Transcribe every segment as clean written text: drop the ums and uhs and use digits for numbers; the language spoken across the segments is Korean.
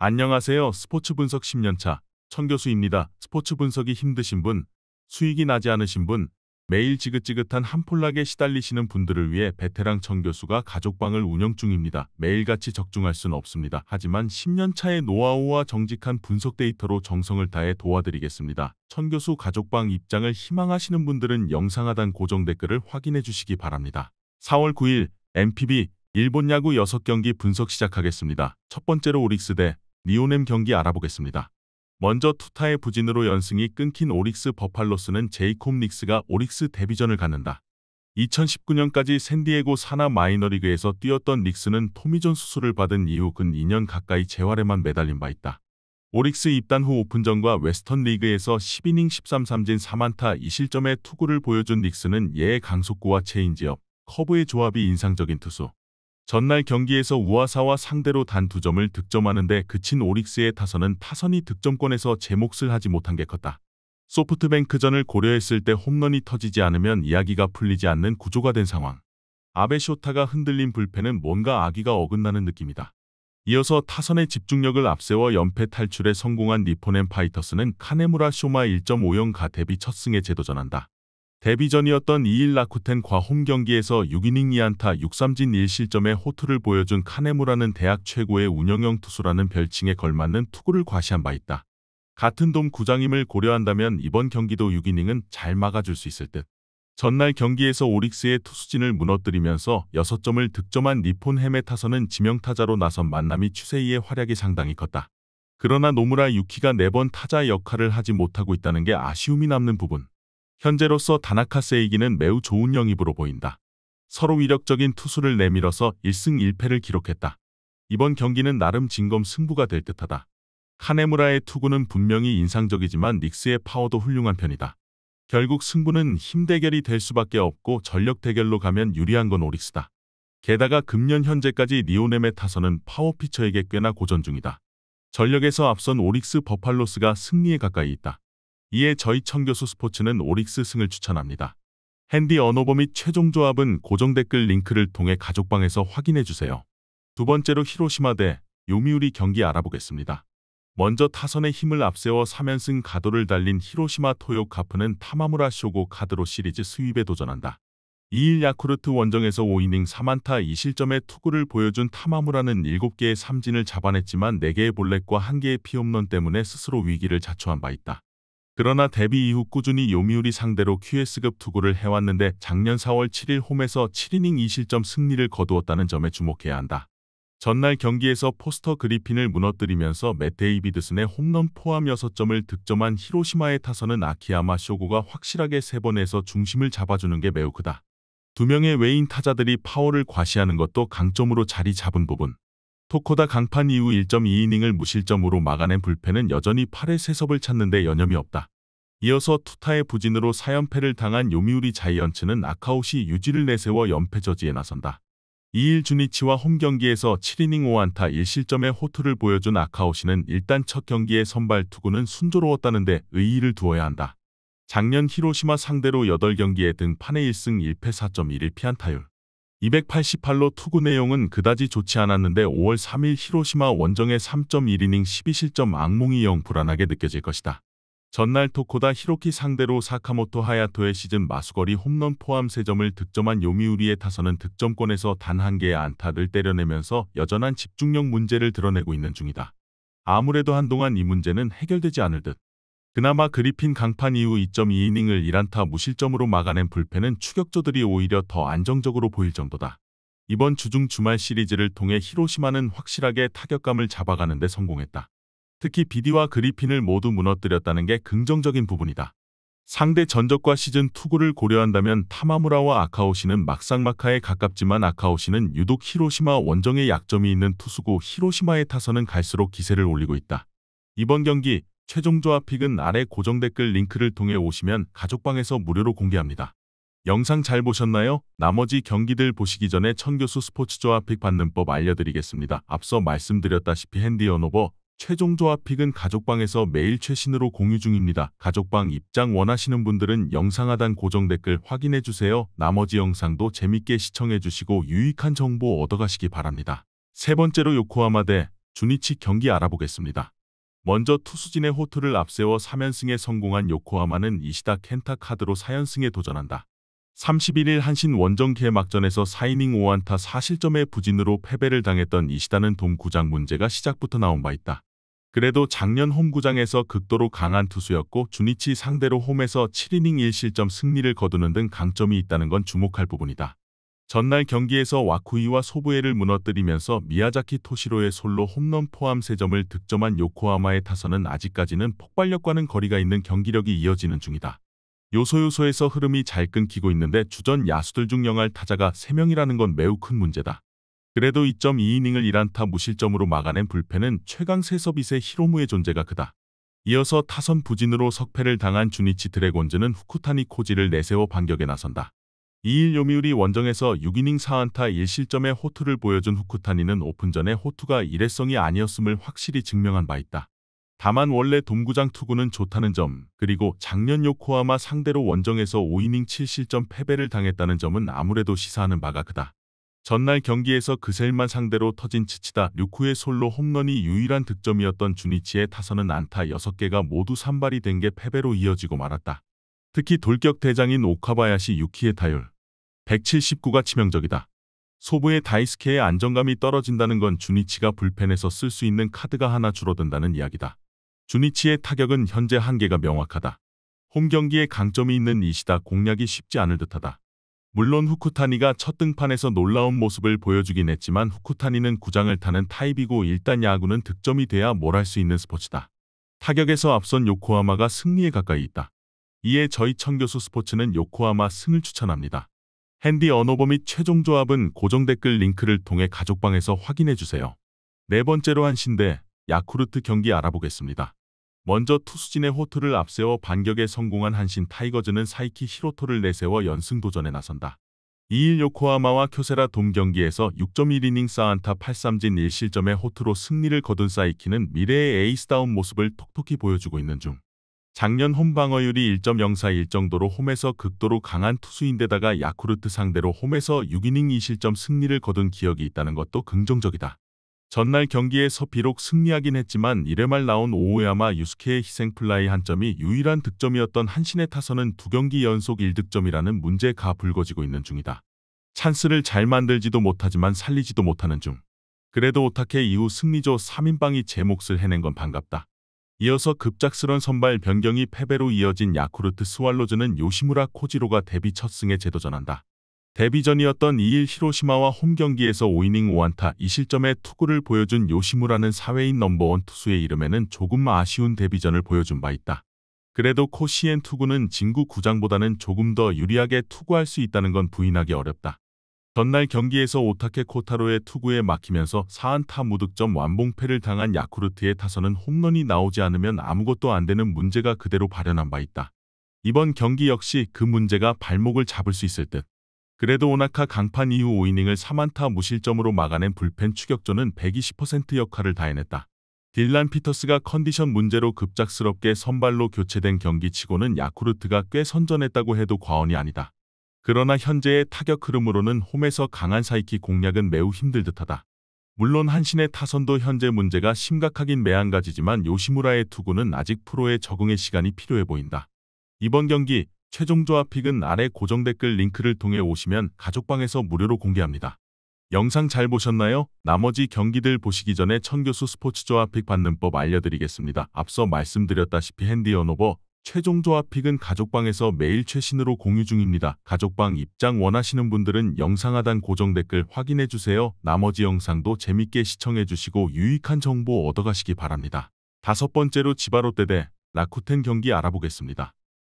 안녕하세요. 스포츠 분석 10년차 천교수입니다. 스포츠 분석이 힘드신 분, 수익이 나지 않으신 분, 매일 지긋지긋한 한폴락에 시달리시는 분들을 위해 베테랑 천교수가 가족방을 운영 중입니다. 매일같이 적중할 수는 없습니다. 하지만 10년차의 노하우와 정직한 분석 데이터로 정성을 다해 도와드리겠습니다. 천교수 가족방 입장을 희망하시는 분들은 영상 하단 고정 댓글을 확인해 주시기 바랍니다. 4월 9일 MPB 일본 야구 6경기 분석 시작하겠습니다. 첫 번째로 오릭스 대 리오넴 경기 알아보겠습니다. 먼저 투타의 부진으로 연승이 끊긴 오릭스 버팔로스는 제이콥 닉스가 오릭스 데뷔전을 갖는다. 2019년까지 샌디에고 산하 마이너리그에서 뛰었던 닉스는 토미존 수술을 받은 이후 근 2년 가까이 재활에만 매달린 바 있다. 오릭스 입단 후 오픈전과 웨스턴 리그에서 10이닝 13삼진 4안타 2실점의 투구를 보여준 닉스는 예의 강속구와 체인지업, 커브의 조합이 인상적인 투수. 전날 경기에서 우아사와 상대로 단 2점을 득점하는데 그친 오릭스의 타선은 타선이 득점권에서 제 몫을 하지 못한 게 컸다. 소프트뱅크전을 고려했을 때 홈런이 터지지 않으면 이야기가 풀리지 않는 구조가 된 상황. 아베 쇼타가 흔들린 불펜은 뭔가 아기가 어긋나는 느낌이다. 이어서 타선의 집중력을 앞세워 연패 탈출에 성공한 니포넨 파이터스는 카네무라 쇼마 1.50가 데뷔 첫 승에 재도전한다. 데뷔전이었던 2일 라쿠텐과 홈경기에서 6이닝 2안타 6삼진 1실점의 호투를 보여준 카네무라는 대학 최고의 운영형 투수라는 별칭에 걸맞는 투구를 과시한 바 있다. 같은 돔 구장임을 고려한다면 이번 경기도 6이닝은 잘 막아줄 수 있을 듯. 전날 경기에서 오릭스의 투수진을 무너뜨리면서 6점을 득점한 니폰 헤메 타선은 지명타자로 나선 만나미 추세이의 활약이 상당히 컸다. 그러나 노무라 유키가 4번 타자 역할을 하지 못하고 있다는 게 아쉬움이 남는 부분. 현재로서 다나카 세이기는 매우 좋은 영입으로 보인다. 서로 위력적인 투수를 내밀어서 1승 1패를 기록했다. 이번 경기는 나름 진검 승부가 될 듯하다. 카네무라의 투구는 분명히 인상적이지만 닉스의 파워도 훌륭한 편이다. 결국 승부는 힘 대결이 될 수밖에 없고 전력 대결로 가면 유리한 건 오릭스다. 게다가 금년 현재까지 리오넴의 타선은 파워 피처에게 꽤나 고전 중이다. 전력에서 앞선 오릭스 버팔로스가 승리에 가까이 있다. 이에 저희 천교수 스포츠는 오릭스 승을 추천합니다. 핸디 언오버 및 최종 조합은 고정 댓글 링크를 통해 가족방에서 확인해주세요. 두 번째로 히로시마 대 요미우리 경기 알아보겠습니다. 먼저 타선의 힘을 앞세워 3연승 가도를 달린 히로시마 토요카프는 타마무라 쇼고 카드로 시리즈 수입에 도전한다. 2일 야쿠르트 원정에서 5이닝 3안타 2실점의 투구를 보여준 타마무라는 7개의 삼진을 잡아냈지만 4개의 볼넷과 1개의 피홈런 때문에 스스로 위기를 자초한 바 있다. 그러나 데뷔 이후 꾸준히 요미우리 상대로 QS급 투구를 해왔는데 작년 4월 7일 홈에서 7이닝 2실점 승리를 거두었다는 점에 주목해야 한다. 전날 경기에서 포스터 그리핀을 무너뜨리면서 맷 데이비드슨의 홈런 포함 6점을 득점한 히로시마의 타선은 아키야마 쇼고가 확실하게 3번에서 중심을 잡아주는 게 매우 크다. 2명의 외인 타자들이 파워를 과시하는 것도 강점으로 자리 잡은 부분. 토코다 강판 이후 1.2이닝을 무실점으로 막아낸 불펜은 여전히 8회 세섭을 찾는데 여념이 없다. 이어서 투타의 부진으로 4연패를 당한 요미우리 자이언츠는 아카오시 유지를 내세워 연패 저지에 나선다. 2일 주니치와 홈경기에서 7이닝 5안타 1실점의 호투를 보여준 아카오시는 일단 첫 경기의 선발 투구는 순조로웠다는데 의의를 두어야 한다. 작년 히로시마 상대로 8경기에 등판에 1승 1패 4.11 피안타율. 288로 투구 내용은 그다지 좋지 않았는데 5월 3일 히로시마 원정의 3.1이닝 12실점 악몽이 영 불안하게 느껴질 것이다. 전날 토코다 히로키 상대로 사카모토 하야토의 시즌 마수거리 홈런 포함 3점을 득점한 요미우리의 타선은 득점권에서 단 1개의 안타를 때려내면서 여전한 집중력 문제를 드러내고 있는 중이다. 아무래도 한동안 이 문제는 해결되지 않을 듯. 그나마 그리핀 강판 이후 2.2이닝을 1안타 무실점으로 막아낸 불펜은 추격조들이 오히려 더 안정적으로 보일 정도다. 이번 주중 주말 시리즈를 통해 히로시마는 확실하게 타격감을 잡아가는 데 성공했다. 특히 비디와 그리핀을 모두 무너뜨렸다는 게 긍정적인 부분이다. 상대 전적과 시즌 투구를 고려한다면 타마무라와 아카오시는 막상막하에 가깝지만 아카오시는 유독 히로시마 원정에 약점이 있는 투수고 히로시마의 타선은 갈수록 기세를 올리고 있다. 이번 경기 최종 조합 픽은 아래 고정 댓글 링크를 통해 오시면 가족방에서 무료로 공개합니다. 영상 잘 보셨나요? 나머지 경기들 보시기 전에 천교수 스포츠 조합 픽 받는 법 알려드리겠습니다. 앞서 말씀드렸다시피 핸디 언오버 최종 조합 픽은 가족방에서 매일 최신으로 공유 중입니다. 가족방 입장 원하시는 분들은 영상 하단 고정 댓글 확인해주세요. 나머지 영상도 재밌게 시청해주시고 유익한 정보 얻어가시기 바랍니다. 세 번째로 요코하마 대 주니치 경기 알아보겠습니다. 먼저 투수진의 호투를 앞세워 3연승에 성공한 요코하마는 이시다 켄타 카드로 4연승에 도전한다. 31일 한신 원정 개막전에서 4이닝 5안타 4실점의 부진으로 패배를 당했던 이시다는 돔구장 문제가 시작부터 나온 바 있다. 그래도 작년 홈구장에서 극도로 강한 투수였고 주니치 상대로 홈에서 7이닝 1실점 승리를 거두는 등 강점이 있다는 건 주목할 부분이다. 전날 경기에서 와쿠이와 소부에를 무너뜨리면서 미야자키 토시로의 솔로 홈런 포함 3점을 득점한 요코하마의 타선은 아직까지는 폭발력과는 거리가 있는 경기력이 이어지는 중이다. 요소요소에서 흐름이 잘 끊기고 있는데 주전 야수들 중 영할 타자가 3명이라는 건 매우 큰 문제다. 그래도 2.2이닝을 1안타 무실점으로 막아낸 불펜은 최강 세서빗의 히로무의 존재가 크다. 이어서 타선 부진으로 석패를 당한 주니치 드래곤즈는 후쿠타니 코지를 내세워 반격에 나선다. 2일 요미우리 원정에서 6이닝 4안타 1실점의 호투를 보여준 후쿠타니는 오픈전에 호투가 일회성이 아니었음을 확실히 증명한 바 있다. 다만 원래 돔구장 투구는 좋다는 점, 그리고 작년 요코하마 상대로 원정에서 5이닝 7실점 패배를 당했다는 점은 아무래도 시사하는 바가 크다. 전날 경기에서 그셀만 상대로 터진 치치다 류쿠의 솔로 홈런이 유일한 득점이었던 주니치의 타선은 안타 6개가 모두 산발이 된 게 패배로 이어지고 말았다. 특히 돌격 대장인 오카바야시 유키의 타율 179가 치명적이다. 소부의 다이스케의 안정감이 떨어진다는 건 주니치가 불펜에서 쓸 수 있는 카드가 하나 줄어든다는 이야기다. 주니치의 타격은 현재 한계가 명확하다. 홈 경기에 강점이 있는 이시다 공략이 쉽지 않을 듯하다. 물론 후쿠타니가 첫 등판에서 놀라운 모습을 보여주긴 했지만 후쿠타니는 구장을 타는 타입이고 일단 야구는 득점이 돼야 뭘 할 수 있는 스포츠다. 타격에서 앞선 요코하마가 승리에 가까이 있다. 이에 저희 청교수 스포츠는 요코하마 승을 추천합니다. 핸디 언어버 및 최종 조합은 고정 댓글 링크를 통해 가족방에서 확인해주세요. 네 번째로 한신 대 야쿠르트 경기 알아보겠습니다. 먼저 투수진의 호투를 앞세워 반격에 성공한 한신 타이거즈는 사이키 히로토를 내세워 연승 도전에 나선다. 2일 요코하마와 쿄세라 돔 경기에서 6.1이닝 4안타 8삼진 1실점의 호투로 승리를 거둔 사이키는 미래의 에이스다운 모습을 톡톡히 보여주고 있는 중. 작년 홈 방어율이 1.041 정도로 홈에서 극도로 강한 투수인데다가 야쿠르트 상대로 홈에서 6이닝 2실점 승리를 거둔 기억이 있다는 것도 긍정적이다. 전날 경기에서 비록 승리하긴 했지만 1회 말 나온 오오야마 유스케의 희생플라이 한 점이 유일한 득점이었던 한신의 타선은 2경기 연속 1득점이라는 문제가 불거지고 있는 중이다. 찬스를 잘 만들지도 못하지만 살리지도 못하는 중. 그래도 오타케 이후 승리조 3인방이 제 몫을 해낸 건 반갑다. 이어서 급작스런 선발 변경이 패배로 이어진 야쿠르트 스왈로즈는 요시무라 코지로가 데뷔 첫 승에 재도전한다. 데뷔전이었던 2일 히로시마와 홈 경기에서 5이닝 5안타 2실점의 투구를 보여준 요시무라는 사회인 넘버원 투수의 이름에는 조금 아쉬운 데뷔전을 보여준 바 있다. 그래도 코시엔 투구는 진구 구장보다는 조금 더 유리하게 투구할 수 있다는 건 부인하기 어렵다. 전날 경기에서 오타케 코타로의 투구에 막히면서 4안타 무득점 완봉패를 당한 야쿠르트의 타선은 홈런이 나오지 않으면 아무것도 안 되는 문제가 그대로 발현한 바 있다. 이번 경기 역시 그 문제가 발목을 잡을 수 있을 듯. 그래도 오나카 강판 이후 5이닝을 3안타 무실점으로 막아낸 불펜 추격조는 120% 역할을 다해냈다. 딜란 피터스가 컨디션 문제로 급작스럽게 선발로 교체된 경기치고는 야쿠르트가 꽤 선전했다고 해도 과언이 아니다. 그러나 현재의 타격 흐름으로는 홈에서 강한 사이키 공략은 매우 힘들 듯하다. 물론 한신의 타선도 현재 문제가 심각하긴 매한가지지만 요시무라의 투구는 아직 프로에 적응의 시간이 필요해 보인다. 이번 경기 최종 조합 픽은 아래 고정 댓글 링크를 통해 오시면 가족방에서 무료로 공개합니다. 영상 잘 보셨나요? 나머지 경기들 보시기 전에 천교수 스포츠 조합 픽 받는 법 알려드리겠습니다. 앞서 말씀드렸다시피 핸디 언오버 최종 조합 픽은 가족방에서 매일 최신으로 공유 중입니다. 가족방 입장 원하시는 분들은 영상 하단 고정 댓글 확인해주세요. 나머지 영상도 재밌게 시청해주시고 유익한 정보 얻어가시기 바랍니다. 다섯 번째로 치바롯데 대 라쿠텐 경기 알아보겠습니다.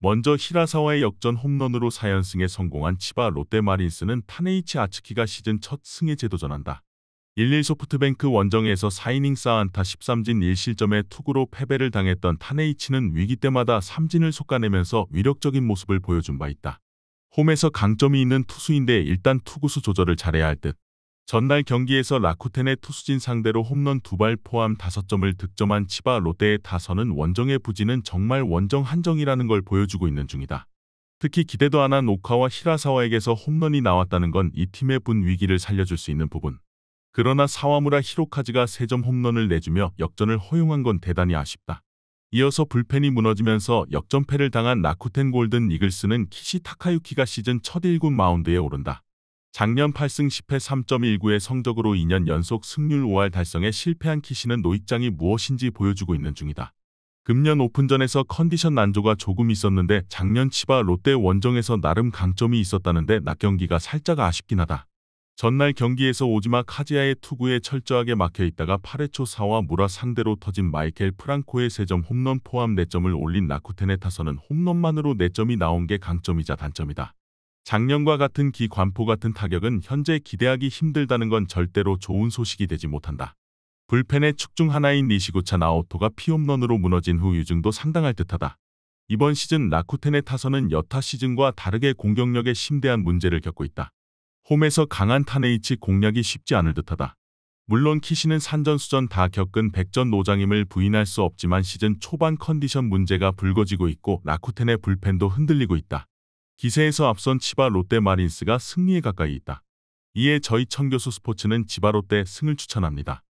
먼저 히라사와의 역전 홈런으로 4연승에 성공한 치바 롯데마린스는 타네이치 아츠키가 시즌 첫 승에 재도전한다. 1-1 소프트뱅크 원정에서 4이닝 4안타 13진 1실점의 투구로 패배를 당했던 타네이치는 위기 때마다 삼진을 솎아내면서 위력적인 모습을 보여준 바 있다. 홈에서 강점이 있는 투수인데 일단 투구수 조절을 잘해야 할 듯. 전날 경기에서 라쿠텐의 투수진 상대로 홈런 2발 포함 5점을 득점한 치바 롯데의 타선은 원정의 부진은 정말 원정 한정이라는 걸 보여주고 있는 중이다. 특히 기대도 안 한 오카와 히라사와에게서 홈런이 나왔다는 건 이 팀의 분 위기를 살려줄 수 있는 부분. 그러나 사와무라 히로카즈가 3점 홈런을 내주며 역전을 허용한 건 대단히 아쉽다. 이어서 불펜이 무너지면서 역전패를 당한 라쿠텐 골든 이글스는 키시 타카유키가 시즌 첫 1군 마운드에 오른다. 작년 8승 10패 3.19의 성적으로 2년 연속 승률 5할 달성에 실패한 키시는 노익장이 무엇인지 보여주고 있는 중이다. 금년 오픈전에서 컨디션 난조가 조금 있었는데 작년 치바 롯데 원정에서 나름 강점이 있었다는데 낮 경기가 살짝 아쉽긴 하다. 전날 경기에서 오지마 카즈야의 투구에 철저하게 막혀있다가 8회 초 사와무라 상대로 터진 마이켈 프랑코의 3점 홈런 포함 4점을 올린 라쿠텐의 타선은 홈런만으로 4점이 나온 게 강점이자 단점이다. 작년과 같은 기관포 같은 타격은 현재 기대하기 힘들다는 건 절대로 좋은 소식이 되지 못한다. 불펜의 축 중 하나인 니시구차 나오토가 피홈런으로 무너진 후 유증도 상당할 듯하다. 이번 시즌 라쿠텐의 타선은 여타 시즌과 다르게 공격력에 심대한 문제를 겪고 있다. 홈에서 강한 타네이치 공략이 쉽지 않을 듯하다. 물론 키시는 산전수전 다 겪은 백전 노장임을 부인할 수 없지만 시즌 초반 컨디션 문제가 불거지고 있고 라쿠텐의 불펜도 흔들리고 있다. 기세에서 앞선 치바 롯데 마린스가 승리에 가까이 있다. 이에 저희 청교수 스포츠는 치바 롯데 승을 추천합니다.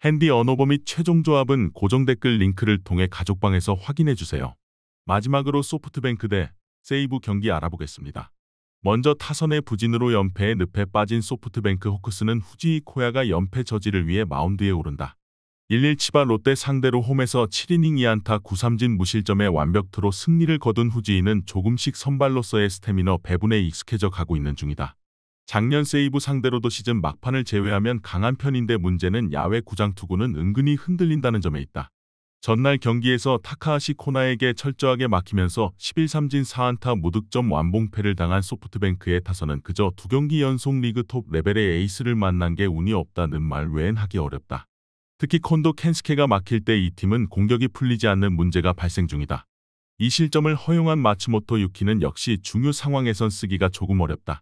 핸디 언어버 및 최종 조합은 고정 댓글 링크를 통해 가족방에서 확인해주세요. 마지막으로 소프트뱅크 대 세이브 경기 알아보겠습니다. 먼저 타선의 부진으로 연패에 늪에 빠진 소프트뱅크 호크스는 후지이 코야가 연패 저지를 위해 마운드에 오른다. 1-1 치바 롯데 상대로 홈에서 7이닝 2안타 9삼진 무실점의 완벽투로 승리를 거둔 후지이는 조금씩 선발로서의 스태미너 배분에 익숙해져 가고 있는 중이다. 작년 세이브 상대로도 시즌 막판을 제외하면 강한 편인데 문제는 야외 구장 투구는 은근히 흔들린다는 점에 있다. 전날 경기에서 타카하시 코나에게 철저하게 막히면서 11삼진 4안타 무득점 완봉패를 당한 소프트뱅크의 타선은 그저 2경기 연속 리그 톱 레벨의 에이스를 만난 게 운이 없다는 말 외엔 하기 어렵다. 특히 콘도 켄스케가 막힐 때 이 팀은 공격이 풀리지 않는 문제가 발생 중이다. 이 실점을 허용한 마츠모토 유키는 역시 중요 상황에선 쓰기가 조금 어렵다.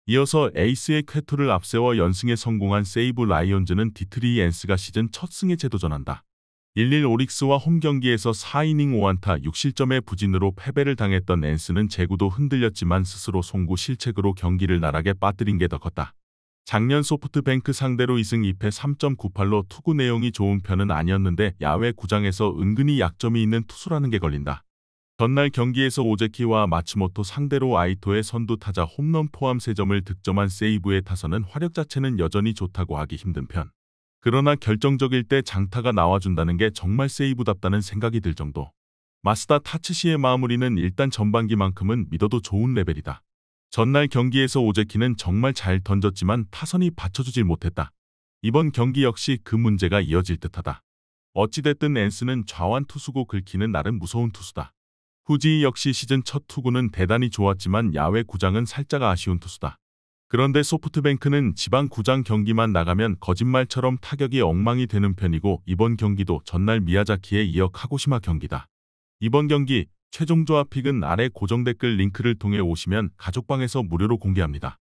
이어서 에이스의 쾌토를 앞세워 연승에 성공한 세이브 라이온즈는 디트리 엔스가 시즌 첫 승에 재도전한다. 1-1 오릭스와 홈경기에서 4이닝 5안타 6실점의 부진으로 패배를 당했던 엔스는 제구도 흔들렸지만 스스로 송구 실책으로 경기를 나락에 빠뜨린 게 더 컸다. 작년 소프트뱅크 상대로 2승 2패 3.98로 투구 내용이 좋은 편은 아니었는데 야외 구장에서 은근히 약점이 있는 투수라는 게 걸린다. 전날 경기에서 오제키와 마츠모토 상대로 아이토의 선두 타자 홈런 포함 3점을 득점한 세이브의 타선은 화력 자체는 여전히 좋다고 하기 힘든 편. 그러나 결정적일 때 장타가 나와준다는 게 정말 세이브답다는 생각이 들 정도. 마스다 타츠시의 마무리는 일단 전반기만큼은 믿어도 좋은 레벨이다. 전날 경기에서 오제키는 정말 잘 던졌지만 타선이 받쳐주질 못했다. 이번 경기 역시 그 문제가 이어질 듯하다. 어찌됐든 엔스는 좌완 투수고 긁히는 나름 무서운 투수다. 후지이 역시 시즌 첫 투구는 대단히 좋았지만 야외 구장은 살짝 아쉬운 투수다. 그런데 소프트뱅크는 지방 구장 경기만 나가면 거짓말처럼 타격이 엉망이 되는 편이고 이번 경기도 전날 미야자키에 이어 카고시마 경기다. 이번 경기 최종 조합 픽은 아래 고정 댓글 링크를 통해 오시면 가족방에서 무료로 공개합니다.